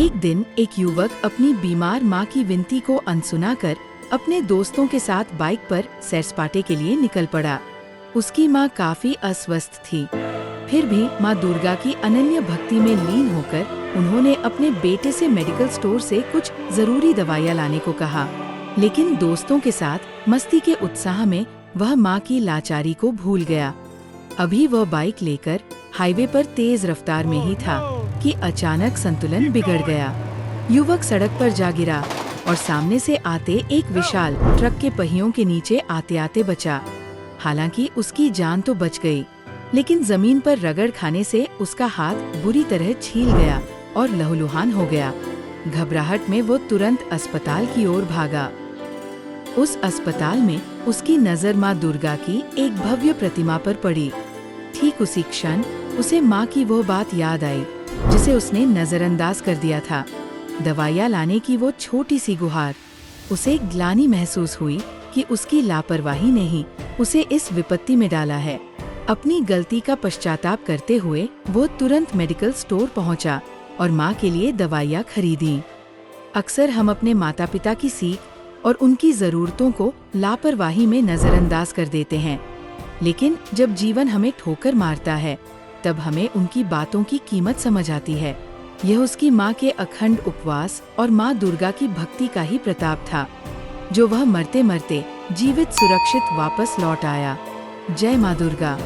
एक दिन एक युवक अपनी बीमार माँ की विनती को अनसुना कर अपने दोस्तों के साथ बाइक पर सैर सपाटे के लिए निकल पड़ा। उसकी माँ काफी अस्वस्थ थी, फिर भी माँ दुर्गा की अनन्य भक्ति में लीन होकर उन्होंने अपने बेटे से मेडिकल स्टोर से कुछ जरूरी दवाइयाँ लाने को कहा। लेकिन दोस्तों के साथ मस्ती के उत्साह में वह माँ की लाचारी को भूल गया। अभी वह बाइक लेकर हाईवे पर तेज रफ्तार में ही था कि अचानक संतुलन बिगड़ गया। युवक सड़क पर जा गिरा और सामने से आते एक विशाल ट्रक के पहियों के नीचे आते आते बचा। हालांकि उसकी जान तो बच गई, लेकिन जमीन पर रगड़ खाने से उसका हाथ बुरी तरह छील गया और लहूलुहान हो गया। घबराहट में वो तुरंत अस्पताल की ओर भागा। उस अस्पताल में उसकी नजर माँ दुर्गा की एक भव्य प्रतिमा पर पड़ी। ठीक उसी क्षण उसे माँ की वो बात याद आई जिसे उसने नजरअंदाज कर दिया था। दवाइयाँ लाने की वो छोटी सी गुहार। उसे ग्लानि महसूस हुई कि उसकी लापरवाही ने ही उसे इस विपत्ति में डाला है। अपनी गलती का पश्चाताप करते हुए वो तुरंत मेडिकल स्टोर पहुंचा और माँ के लिए दवाइयाँ खरीदी। अक्सर हम अपने माता पिता की सीख और उनकी जरूरतों को लापरवाही में नजरअंदाज कर देते हैं, लेकिन जब जीवन हमें ठोकर मारता है तब हमें उनकी बातों की कीमत समझ आती है। यह उसकी माँ के अखंड उपवास और माँ दुर्गा की भक्ति का ही प्रताप था, जो वह मरते मरते जीवित सुरक्षित वापस लौट आया। जय माँ दुर्गा।